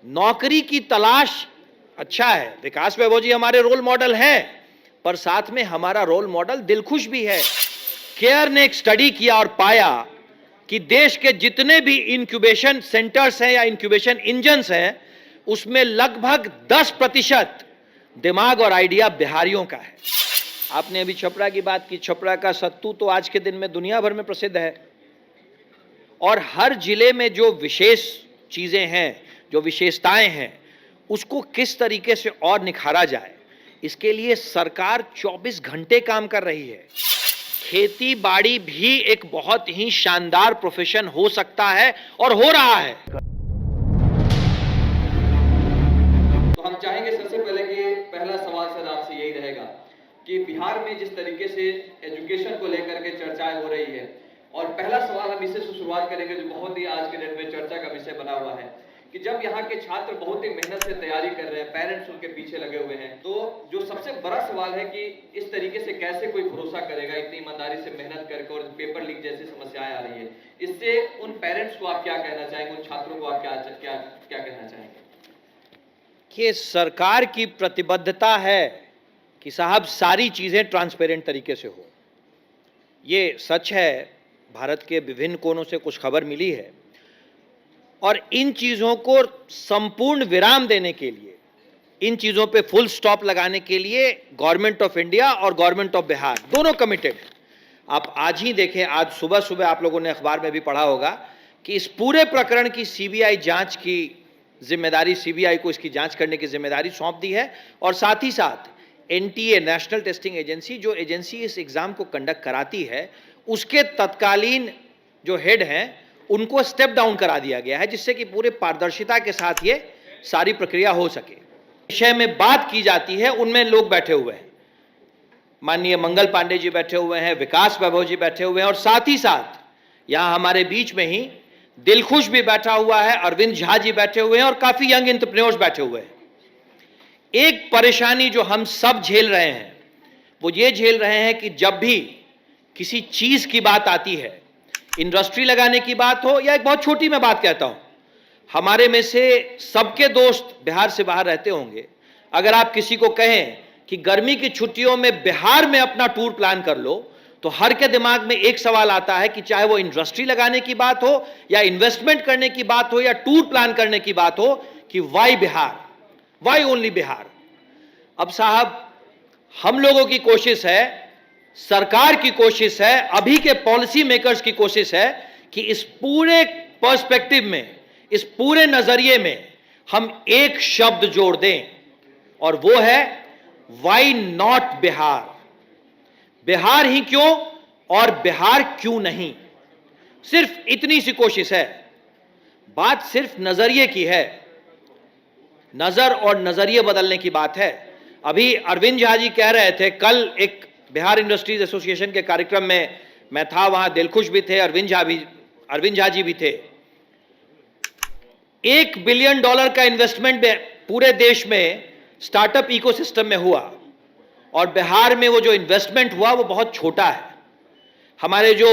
नौकरी की तलाश अच्छा है, विकास वैभव जी हमारे रोल मॉडल हैं, पर साथ में हमारा रोल मॉडल दिलखुश भी है। केयर ने एक स्टडी किया और पाया कि देश के जितने भी इंक्यूबेशन सेंटर्स हैं या इंक्यूबेशन इंजन्स हैं, उसमें लगभग 10% दिमाग और आइडिया बिहारियों का है। आपने अभी छपरा की बात की, छपरा का सत्तू तो आज के दिन में दुनिया भर में प्रसिद्ध है। और हर जिले में जो विशेष चीजें हैं, जो विशेषताएं हैं, उसको किस तरीके से और निखारा जाए, इसके लिए सरकार 24 घंटे काम कर रही है। खेती बाड़ी भी एक बहुत ही शानदार प्रोफेशन हो सकता है और हो रहा है। तो हम चाहेंगे सबसे पहले कि पहला सवाल सर आपसे यही रहेगा कि बिहार में जिस तरीके से एजुकेशन को लेकर के चर्चाएं हो रही है, और पहला सवाल हम इससे शुरुआत करेंगे जो बहुत ही आज के डेट में चर्चा का विषय बना हुआ है कि जब यहाँ के छात्र बहुत ही मेहनत से तैयारी कर रहे हैं, पेरेंट्स उनके पीछे लगे हुए हैं, तो जो सबसे बड़ा सवाल है कि इस तरीके से कैसे कोई भरोसा करेगा, इतनी ईमानदारी से मेहनत करके, और पेपर लीक जैसी समस्याएं आ रही है, इससे उन पेरेंट्स को आप क्या कहना चाहेंगे, उन छात्रों को आप क्या कहना चाहेंगे? कि सरकार की प्रतिबद्धता है कि साहब सारी चीजें ट्रांसपेरेंट तरीके से हो। ये सच है, भारत के विभिन्न कोनों से कुछ खबर मिली है, और इन चीजों को संपूर्ण विराम देने के लिए, इन चीजों पे फुल स्टॉप लगाने के लिए गवर्नमेंट ऑफ इंडिया और गवर्नमेंट ऑफ बिहार दोनों कमिटेड हैं। आप आज ही देखें, आज सुबह सुबह आप लोगों ने अखबार में भी पढ़ा होगा कि इस पूरे प्रकरण की सीबीआई जांच की जिम्मेदारी, सीबीआई को इसकी जांच करने की जिम्मेदारी सौंप दी है, और साथ ही साथ एनटीए, नेशनल टेस्टिंग एजेंसी, जो एजेंसी इस एग्जाम को कंडक्ट कराती है, उसके तत्कालीन जो हेड हैं उनको स्टेप डाउन करा दिया गया है, जिससे कि पूरे पारदर्शिता के साथ ये सारी प्रक्रिया हो सके। विषय में बात की जाती है, उनमें लोग बैठे हुए हैं, माननीय मंगल पांडे जी बैठे हुए हैं, विकास वैभव जी बैठे हुए हैं, और साथ ही साथ यहां हमारे बीच में ही दिलखुश भी बैठा हुआ है, अरविंद झा जी बैठे हुए हैं, और काफी यंग एंटरप्रेन्योर्स बैठे हुए हैं। एक परेशानी जो हम सब झेल रहे हैं वो ये झेल रहे हैं कि जब भी किसी चीज की बात आती है, इंडस्ट्री लगाने की बात हो या एक बहुत छोटी मैं बात कहता हूं, हमारे में से सबके दोस्त बिहार से बाहर रहते होंगे, अगर आप किसी को कहें कि गर्मी की छुट्टियों में बिहार में अपना टूर प्लान कर लो, तो हर के दिमाग में एक सवाल आता है कि चाहे वो इंडस्ट्री लगाने की बात हो या इन्वेस्टमेंट करने की बात हो या टूर प्लान करने की बात हो, कि why Bihar, why only Bihar. अब साहब, हम लोगों की कोशिश है, सरकार की कोशिश है, अभी के पॉलिसी मेकर्स की कोशिश है कि इस पूरे पर्सपेक्टिव में, इस पूरे नजरिए में हम एक शब्द जोड़ दें, और वो है वाई नॉट बिहार। बिहार ही क्यों और बिहार क्यों नहीं, सिर्फ इतनी सी कोशिश है। बात सिर्फ नजरिए की है, नजर और नजरिए बदलने की बात है। अभी अरविंद झा जी कह रहे थे, कल एक बिहार इंडस्ट्रीज एसोसिएशन के कार्यक्रम में मैं था, वहां दिलखुश भी थे, अरविंद झा जी भी थे। $1 बिलियन का इन्वेस्टमेंट पूरे देश में स्टार्टअप इकोसिस्टम में हुआ, और बिहार में वो जो इन्वेस्टमेंट हुआ वो बहुत छोटा है। हमारे जो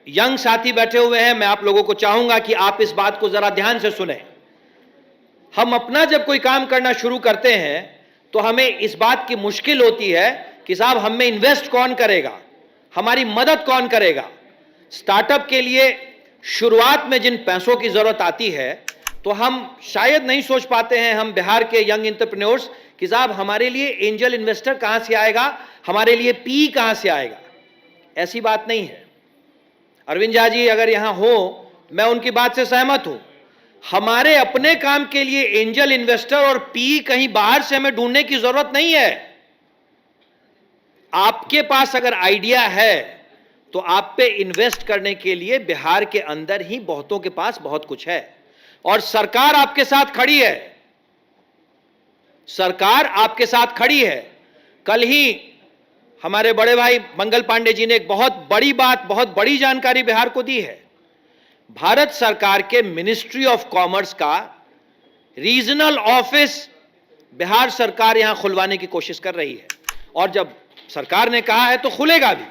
यंग साथी बैठे हुए हैं, मैं आप लोगों को चाहूंगा कि आप इस बात को जरा ध्यान से सुने। हम अपना जब कोई काम करना शुरू करते हैं तो हमें इस बात की मुश्किल होती है कि साहब हम में इन्वेस्ट कौन करेगा, हमारी मदद कौन करेगा। स्टार्टअप के लिए शुरुआत में जिन पैसों की जरूरत आती है, तो हम शायद नहीं सोच पाते हैं, हम बिहार के यंग एंटरप्रेन्योर्स, कि साहब हमारे लिए एंजल इन्वेस्टर कहां से आएगा, हमारे लिए पी कहां से आएगा। ऐसी बात नहीं है। अरविंद झा जी अगर यहां हो, मैं उनकी बात से सहमत हूं। हमारे अपने काम के लिए एंजल इन्वेस्टर और पी कहीं बाहर से हमें ढूंढने की जरूरत नहीं है। आपके पास अगर आइडिया है तो आप पे इन्वेस्ट करने के लिए बिहार के अंदर ही बहुतों के पास बहुत कुछ है, और सरकार आपके साथ खड़ी है, सरकार आपके साथ खड़ी है। कल ही हमारे बड़े भाई मंगल पांडे जी ने एक बहुत बड़ी बात, बहुत बड़ी जानकारी बिहार को दी है। भारत सरकार के मिनिस्ट्री ऑफ कॉमर्स का रीजनल ऑफिस बिहार सरकार यहां खुलवाने की कोशिश कर रही है, और जब सरकार ने कहा है तो खुलेगा भी।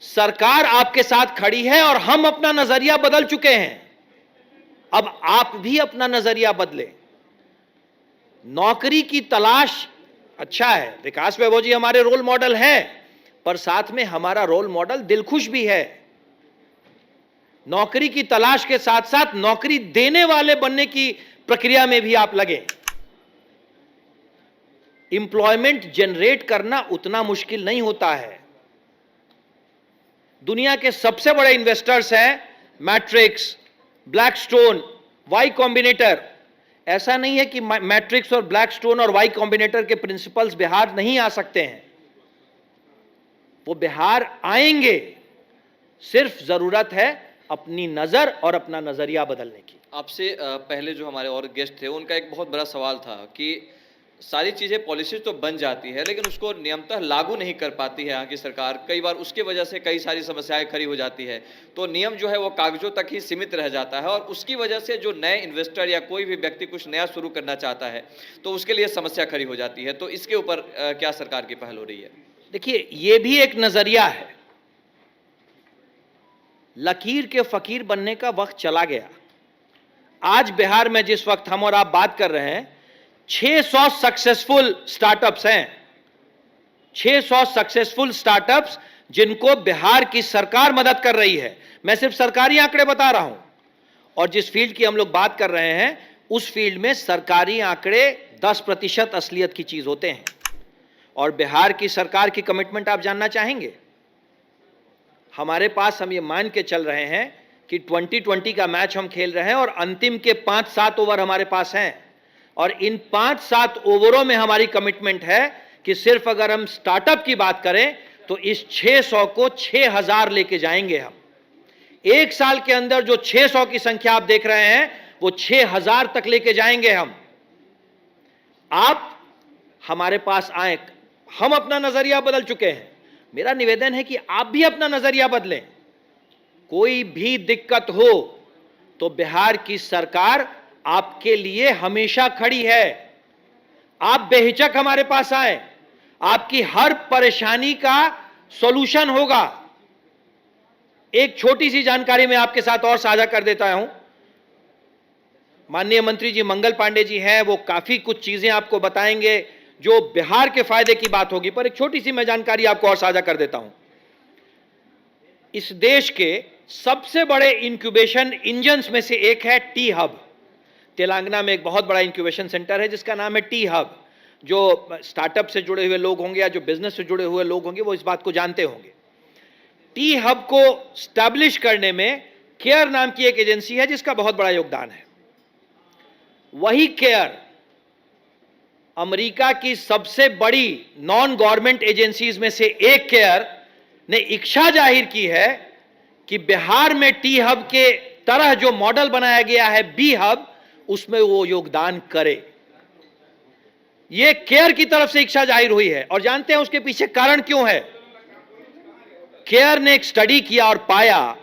सरकार आपके साथ खड़ी है और हम अपना नजरिया बदल चुके हैं। अब आप भी अपना नजरिया बदलें। नौकरी की तलाश अच्छा है, विकास वैभव जी हमारे रोल मॉडल हैं, पर साथ में हमारा रोल मॉडल दिलखुश भी है। नौकरी की तलाश के साथ साथ नौकरी देने वाले बनने की प्रक्रिया में भी आप लगे। एम्प्लॉयमेंट जनरेट करना उतना मुश्किल नहीं होता है। दुनिया के सबसे बड़े इन्वेस्टर्स हैं मैट्रिक्स, ब्लैकस्टोन, वाई कॉम्बिनेटर। ऐसा नहीं है कि मैट्रिक्स और ब्लैकस्टोन और वाई कॉम्बिनेटर के प्रिंसिपल्स बिहार नहीं आ सकते हैं, वो बिहार आएंगे। सिर्फ जरूरत है अपनी नजर और अपना नजरिया बदलने की। आपसे पहले जो हमारे और गेस्ट थे उनका एक बहुत बड़ा सवाल था कि सारी चीज़ें पॉलिसी तो बन जाती है लेकिन उसको नियमतः लागू नहीं कर पाती है यहाँ की सरकार। कई बार उसके वजह से कई सारी समस्याएं खड़ी हो जाती है, तो नियम जो है वो कागजों तक ही सीमित रह जाता है और उसकी वजह से जो नए इन्वेस्टर या कोई भी व्यक्ति कुछ नया शुरू करना चाहता है तो उसके लिए समस्या खड़ी हो जाती है। तो इसके ऊपर क्या सरकार की पहल हो रही है? देखिए, ये भी एक नजरिया है। लकीर के फकीर बनने का वक्त चला गया। आज बिहार में जिस वक्त हम और आप बात कर रहे हैं, 600 सक्सेसफुल स्टार्टअप्स हैं। 600 सक्सेसफुल स्टार्टअप्स जिनको बिहार की सरकार मदद कर रही है। मैं सिर्फ सरकारी आंकड़े बता रहा हूं, और जिस फील्ड की हम लोग बात कर रहे हैं उस फील्ड में सरकारी आंकड़े 10% असलियत की चीज होते हैं। और बिहार की सरकार की कमिटमेंट आप जानना चाहेंगे? हमारे पास हम ये मान के चल रहे हैं कि 2020 का मैच हम खेल रहे हैं और अंतिम के 5-7 ओवर हमारे पास हैं, और इन 5-7 ओवरों में हमारी कमिटमेंट है कि सिर्फ अगर हम स्टार्टअप की बात करें तो इस 600 को 6000 लेके जाएंगे हम। एक साल के अंदर जो 600 की संख्या आप देख रहे हैं वो 6000 तक लेके जाएंगे हम। आप हमारे पास आए, हम अपना नजरिया बदल चुके हैं। मेरा निवेदन है कि आप भी अपना नजरिया बदलें। कोई भी दिक्कत हो तो बिहार की सरकार आपके लिए हमेशा खड़ी है। आप बेहिचक हमारे पास आए, आपकी हर परेशानी का सॉल्यूशन होगा। एक छोटी सी जानकारी मैं आपके साथ और साझा कर देता हूं। माननीय मंत्री जी मंगल पांडे जी हैं, वो काफी कुछ चीजें आपको बताएंगे जो बिहार के फायदे की बात होगी, पर एक छोटी सी मैं जानकारी आपको और साझा कर देता हूं। इस देश के सबसे बड़े इंक्यूबेशन इंजन्स में से एक है टी हब। तेलंगाना में एक बहुत बड़ा इंक्यूबेशन सेंटर है जिसका नाम है टी हब। जो स्टार्टअप से जुड़े हुए लोग होंगे या जो बिजनेस से जुड़े हुए लोग होंगे वो इस बात को जानते होंगे। टी हब को स्टैब्लिश करने में केयर नाम की एक एजेंसी है जिसका बहुत बड़ा योगदान है। वही केयर अमेरिका की सबसे बड़ी नॉन गवर्नमेंट एजेंसीज में से एक केयर ने इच्छा जाहिर की है कि बिहार में टी हब के तरह जो मॉडल बनाया गया है बी हब, उसमें वो योगदान करे। ये केयर की तरफ से इच्छा जाहिर हुई है, और जानते हैं उसके पीछे कारण क्यों है? केयर ने एक स्टडी किया और पाया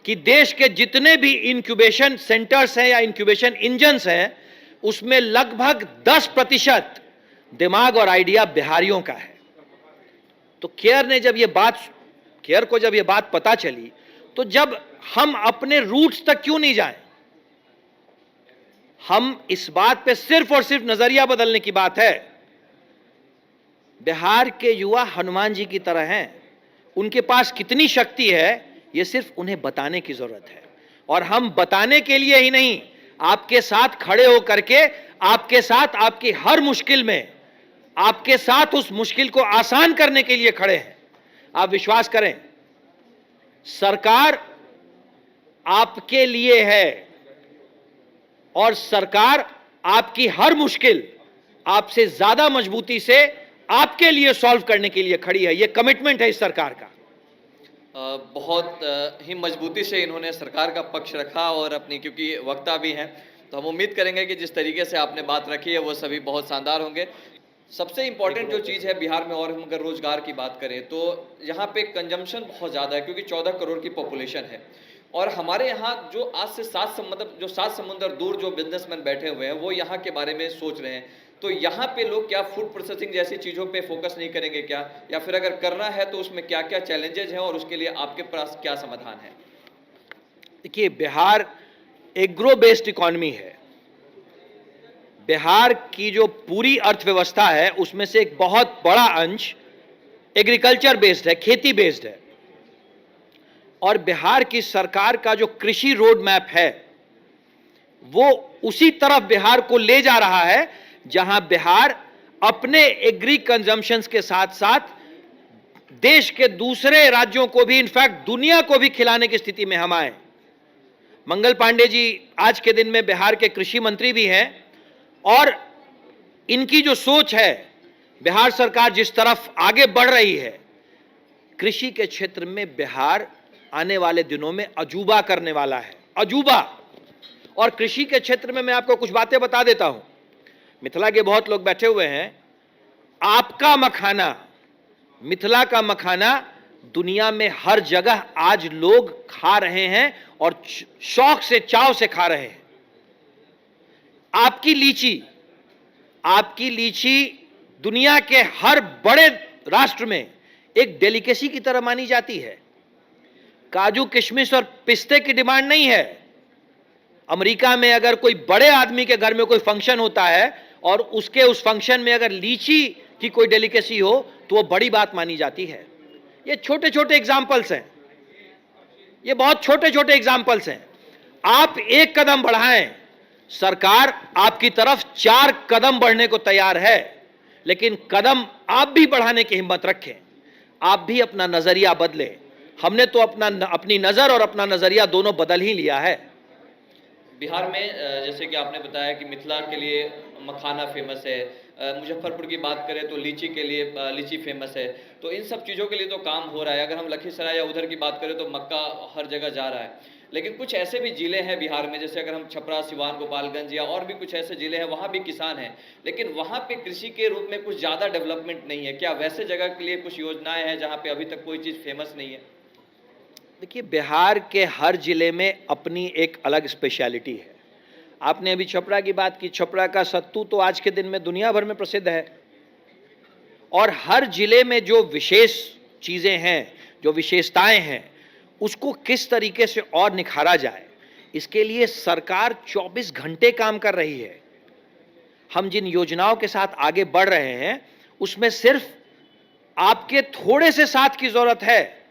कि देश के जितने भी इंक्यूबेशन सेंटर्स हैं या इंक्यूबेशन इंजन्स हैं उसमें लगभग 10% दिमाग और आइडिया बिहारियों का है। तो केयर को जब ये बात पता चली तो जब हम अपने रूट्स तक क्यों नहीं जाएं? हम इस बात पे सिर्फ और सिर्फ नजरिया बदलने की बात है। बिहार के युवा हनुमान जी की तरह हैं। उनके पास कितनी शक्ति है ये सिर्फ उन्हें बताने की जरूरत है, और हम बताने के लिए ही नहीं, आपके साथ खड़े होकर के आपके साथ आपकी हर मुश्किल में आपके साथ उस मुश्किल को आसान करने के लिए खड़े हैं। आप विश्वास करें, सरकार आपके लिए है और सरकार आपकी हर मुश्किल आपसे ज्यादा मजबूती से आपके लिए सॉल्व करने के लिए खड़ी है। यह कमिटमेंट है इस सरकार का। बहुत ही मजबूती से इन्होंने सरकार का पक्ष रखा और अपनी, क्योंकि वक्ता भी हैं, तो हम उम्मीद करेंगे कि जिस तरीके से आपने बात रखी है वो सभी बहुत शानदार होंगे। सबसे इम्पॉर्टेंट जो चीज़ है बिहार में, और हम अगर रोजगार की बात करें तो यहाँ पे कंजम्पशन बहुत ज़्यादा है क्योंकि 14 करोड़ की पॉपुलेशन है, और हमारे यहाँ जो आज से 7 समुंदर दूर जो बिजनेसमैन बैठे हुए हैं वो यहाँ के बारे में सोच रहे हैं। तो यहाँ पे लोग क्या फूड प्रोसेसिंग जैसी चीज़ों पे फोकस नहीं करेंगे क्या, या फिर अगर करना है तो उसमें क्या क्या चैलेंजेज हैं और उसके लिए आपके पास क्या समाधान है? देखिए, बिहार एग्रो बेस्ड इकोनॉमी है। बिहार की जो पूरी अर्थव्यवस्था है उसमें से एक बहुत बड़ा अंश एग्रीकल्चर बेस्ड है, खेती बेस्ड है। और बिहार की सरकार का जो कृषि रोड मैप है वो उसी तरफ बिहार को ले जा रहा है जहां बिहार अपने एग्री कंजम्पशंस के साथ साथ देश के दूसरे राज्यों को भी, इनफैक्ट दुनिया को भी खिलाने की स्थिति में हम आए। मंगल पांडे जी आज के दिन में बिहार के कृषि मंत्री भी हैं और इनकी जो सोच है, बिहार सरकार जिस तरफ आगे बढ़ रही है, कृषि के क्षेत्र में बिहार आने वाले दिनों में अजूबा करने वाला है, अजूबा। और कृषि के क्षेत्र में मैं आपको कुछ बातें बता देता हूं। मिथिला के बहुत लोग बैठे हुए हैं। आपका मखाना, मिथिला का मखाना दुनिया में हर जगह आज लोग खा रहे हैं और शौक से, चाव से खा रहे हैं। आपकी लीची दुनिया के हर बड़े राष्ट्र में एक डेलिकेसी की तरह मानी जाती है। काजू, किशमिश और पिस्ते की डिमांड नहीं है। अमेरिका में अगर कोई बड़े आदमी के घर में कोई फंक्शन होता है और उसके उस फंक्शन में अगर लीची की कोई डेलिकेसी हो तो वो बड़ी बात मानी जाती है। ये छोटे छोटे एग्जाम्पल्स हैं, ये बहुत छोटे छोटे एग्जाम्पल्स हैं। आप एक कदम बढ़ाएं, सरकार आपकी तरफ 4 कदम बढ़ने को तैयार है, लेकिन कदम आप भी बढ़ाने की हिम्मत रखें, आप भी अपना नजरिया बदलें। हमने तो अपनी नजर और अपना नजरिया दोनों बदल ही लिया है। बिहार में जैसे कि आपने बताया कि मिथिला के लिए मखाना फेमस है, मुजफ्फरपुर की बात करें तो लीची के लिए लीची फेमस है, तो इन सब चीज़ों के लिए तो काम हो रहा है। अगर हम लखीसराय या उधर की बात करें तो मक्का हर जगह जा रहा है। लेकिन कुछ ऐसे भी ज़िले हैं बिहार में, जैसे अगर हम छपरा, सिवान, गोपालगंज या और भी कुछ ऐसे ज़िले हैं, वहाँ भी किसान हैं, लेकिन वहाँ पे कृषि के रूप में कुछ ज़्यादा डेवलपमेंट नहीं है। क्या वैसे जगह के लिए कुछ योजनाएं हैं जहाँ पे अभी तक कोई चीज़ फेमस नहीं है? देखिए, बिहार के हर जिले में अपनी एक अलग स्पेशलिटी है। आपने अभी छपरा की बात की, छपरा का सत्तू तो आज के दिन में दुनिया भर में प्रसिद्ध है। और हर जिले में जो विशेष चीजें हैं, जो विशेषताएं हैं, उसको किस तरीके से और निखारा जाए, इसके लिए सरकार 24 घंटे काम कर रही है। हम जिन योजनाओं के साथ आगे बढ़ रहे हैं उसमें सिर्फ आपके थोड़े से साथ की जरूरत है।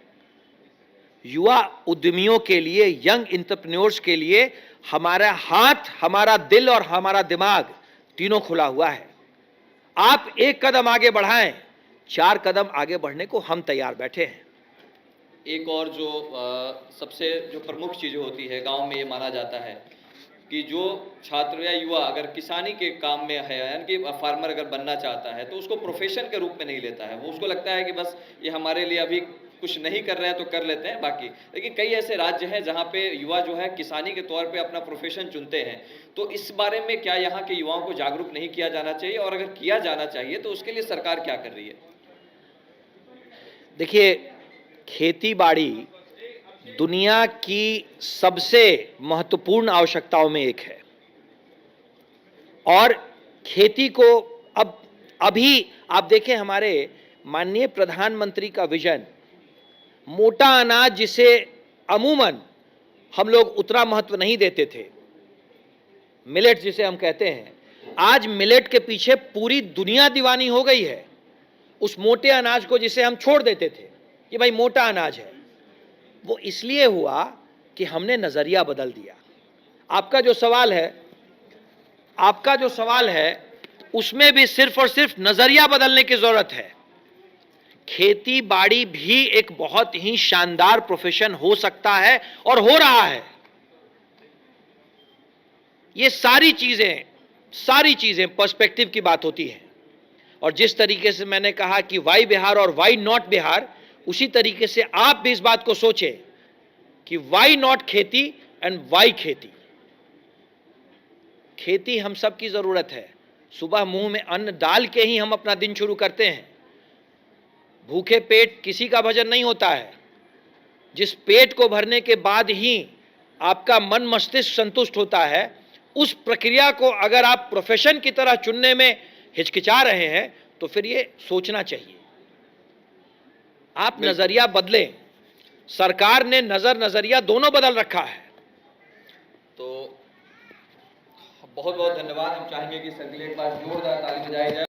युवा उद्यमियों के लिए, यंग एंटरप्रेन्योर्स के लिए हमारा हाथ, हमारा दिल और हमारा दिमाग तीनों खुला हुआ है। आप एक कदम आगे बढ़ाएं, 4 कदम आगे बढ़ने को हम तैयार बैठे हैं। एक और जो सबसे जो प्रमुख चीज़ होती है गांव में, ये माना जाता है कि जो छात्र या युवा अगर किसानी के काम में है, यानी कि फार्मर अगर बनना चाहता है, तो उसको प्रोफेशन के रूप में नहीं लेता है। वो उसको लगता है कि बस ये हमारे लिए अभी कुछ नहीं कर रहे हैं तो कर लेते हैं बाकी। लेकिन कई ऐसे राज्य हैं जहाँ पे युवा जो है किसानी के तौर पे अपना प्रोफेशन चुनते हैं। तो इस बारे में क्या यहाँ के युवाओं को जागरूक नहीं किया जाना चाहिए, और अगर किया जाना चाहिए तो उसके लिए सरकार क्या कर रही है? देखिए, खेती बाड़ी दुनिया की सबसे महत्वपूर्ण आवश्यकताओं में एक है और खेती को अभी आप देखें, हमारे माननीय प्रधानमंत्री का विजन, मोटा अनाज जिसे अमूमन हम लोग उतना महत्व नहीं देते थे, मिलेट जिसे हम कहते हैं, आज मिलेट के पीछे पूरी दुनिया दीवानी हो गई है। उस मोटे अनाज को जिसे हम छोड़ देते थे कि भाई मोटा अनाज है, वो इसलिए हुआ कि हमने नजरिया बदल दिया। आपका जो सवाल है उसमें भी सिर्फ और सिर्फ नजरिया बदलने की जरूरत है। खेती बाड़ी भी एक बहुत ही शानदार प्रोफेशन हो सकता है और हो रहा है। ये सारी चीजें पर्सपेक्टिव की बात होती है। और जिस तरीके से मैंने कहा कि वाई बिहार और वाई नॉट बिहार, उसी तरीके से आप भी इस बात को सोचें कि वाई नॉट खेती एंड वाई खेती। खेती हम सब की जरूरत है। सुबह मुंह में अन्न डाल के ही हम अपना दिन शुरू करते हैं। भूखे पेट किसी का भजन नहीं होता है। जिस पेट को भरने के बाद ही आपका मन मस्तिष्क संतुष्ट होता है, उस प्रक्रिया को अगर आप प्रोफेशन की तरह चुनने में हिचकिचा रहे हैं तो फिर ये सोचना चाहिए। आप नजरिया बदलें। सरकार ने नजरिया दोनों बदल रखा है। तो बहुत बहुत धन्यवाद। हम चाहेंगे कि सर के लिए एक बार जोरदार ताली बजाई जाए।